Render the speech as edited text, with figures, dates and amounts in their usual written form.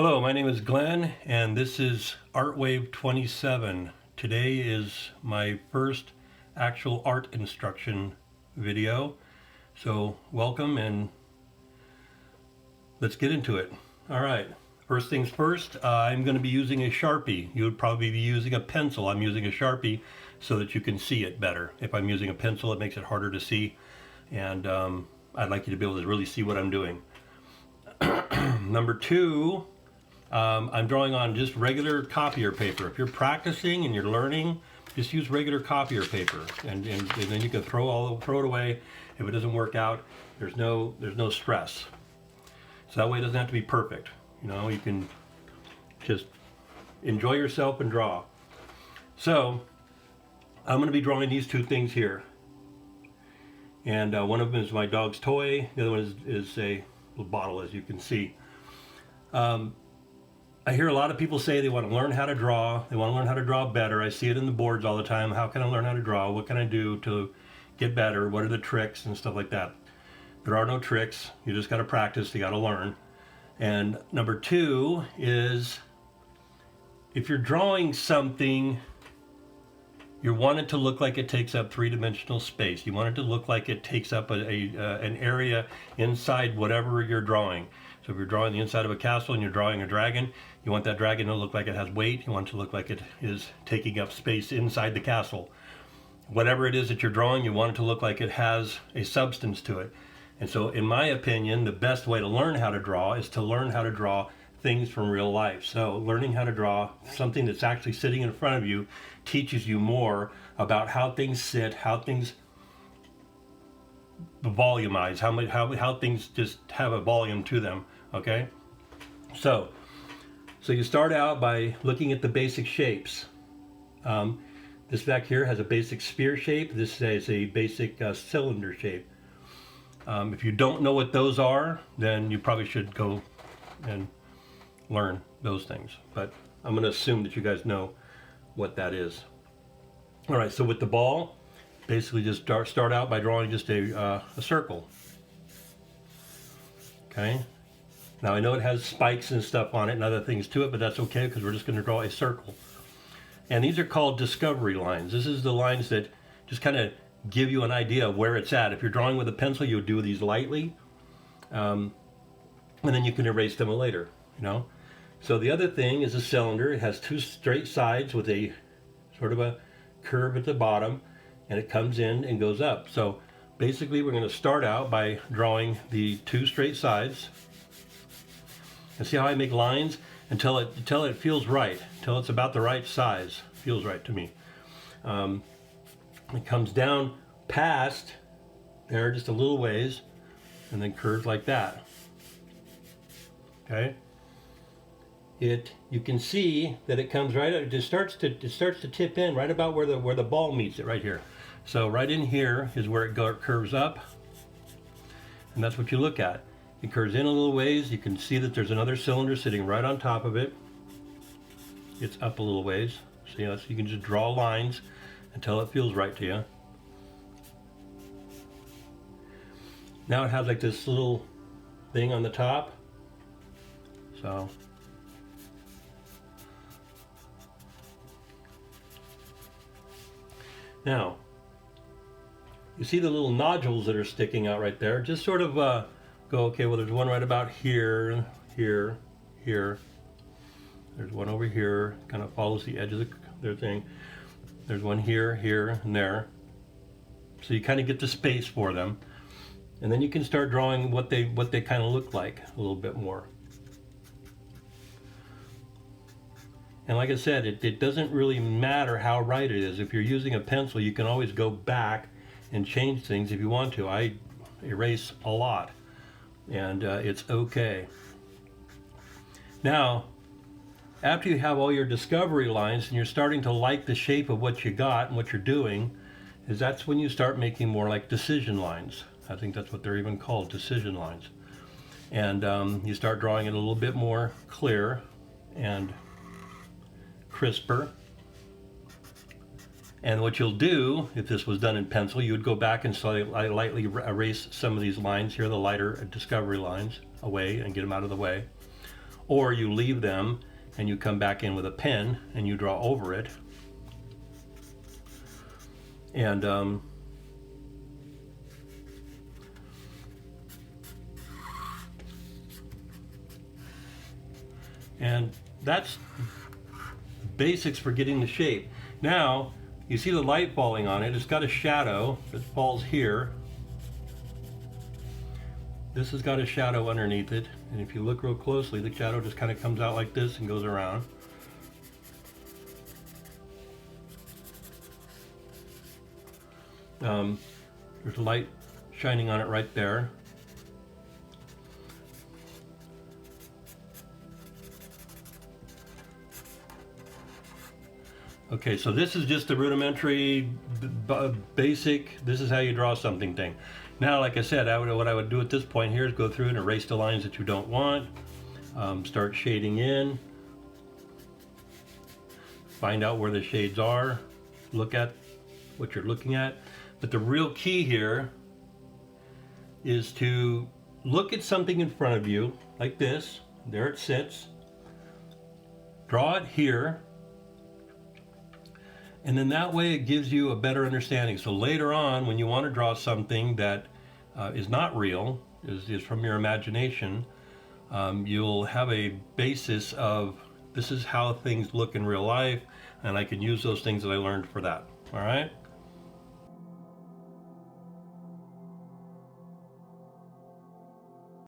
Hello, my name is Glenn and this is ArtWave 27. Today is my first actual art instruction video. So welcome and let's get into it. Alright, first things first, I'm going to be using a Sharpie. You would probably be using a pencil. I'm using a Sharpie so that you can see it better. If I'm using a pencil, it makes it harder to see, and I'd like you to be able to really see what I'm doing. Number two, I'm drawing on just regular copier paper. If you're practicing and you're learning, just use regular copier paper, and then you can throw it away. If it doesn't work out, there's no stress. So that way it doesn't have to be perfect. You know, you can just enjoy yourself and draw. So I'm going to be drawing these two things here, and one of them is my dog's toy. The other one is a little bottle, as you can see. I hear a lot of people say they want to learn how to draw. They want to learn how to draw better. I see it in the boards all the time. How can I learn how to draw? What can I do to get better? What are the tricks and stuff like that? There are no tricks. You just got to practice. You got to learn. And number two is, if you're drawing something, you want it to look like it takes up three-dimensional space. You want it to look like it takes up an area inside whatever you're drawing. So if you're drawing the inside of a castle and you're drawing a dragon, you want that dragon to look like it has weight. You want it to look like it is taking up space inside the castle. Whatever it is that you're drawing, you want it to look like it has a substance to it. And so in my opinion, the best way to learn how to draw is to learn how to draw things from real life. So learning how to draw something that's actually sitting in front of you teaches you more about how things sit, how things volumize, how things just have a volume to them. Okay, so you start out by looking at the basic shapes. This back here has a basic sphere shape. This is a basic cylinder shape. If you don't know what those are, then you probably should go and learn those things. But I'm going to assume that you guys know what that is. All right, so with the ball, basically just start out by drawing just a circle. Okay. Now I know it has spikes and stuff on it and other things to it, but that's okay because we're just going to draw a circle. And these are called discovery lines. This is the lines that just kind of give you an idea of where it's at. If you're drawing with a pencil, you would do these lightly, and then you can erase them later. You know. So the other thing is a cylinder. It has two straight sides with a sort of a curve at the bottom, and it comes in and goes up. So basically we're going to start out by drawing the two straight sides. And see how I make lines until it feels right, until it's about the right size. Feels right to me. It comes down past there just a little ways, and then curves like that. Okay. You can see that it comes right. It starts to tip in right about where the ball meets it, right here. So right in here is where it curves up, and that's what you look at. It curves in a little ways. You can see that there's another cylinder sitting right on top of it. It's up a little ways. So, you know, so you can just draw lines until it feels right to you. Now it has like this little thing on the top. So now you see the little nodules that are sticking out right there. Just sort of go, okay, well, there's one right about here, here, here. There's one over here, kind of follows the edge of their thing. There's one here, here, and there. So you kind of get the space for them. And then you can start drawing what they kind of look like a little bit more. And like I said, it doesn't really matter how right it is. If you're using a pencil, you can always go back and change things if you want to. I erase a lot, and it's okay. Now, after you have all your discovery lines and you're starting to like the shape of what you got and what you're doing, that's when you start making more like decision lines. I think that's what they're even called, decision lines. And you start drawing it a little bit more clear and crisper. And what you'll do, if this was done in pencil, you would go back and lightly erase some of these lines here, the lighter discovery lines, away and get them out of the way. or you leave them and you come back in with a pen and you draw over it. And that's basics for getting the shape. Now, you see the light falling on it. It's got a shadow that falls here. This has got a shadow underneath it. And if you look real closely, the shadow just kind of comes out like this and goes around. There's light shining on it right there. Okay, so this is just the rudimentary, basic, this is how you draw something thing. Now, like I said, what I would do at this point here is go through and erase the lines that you don't want, start shading in, find out where the shades are, look at what you're looking at. But the real key here is to look at something in front of you, like this, there it sits, draw it here, and then that way it gives you a better understanding. So later on, when you want to draw something that is not real, is from your imagination, you'll have a basis of this is how things look in real life, and I can use those things that I learned for that. All right?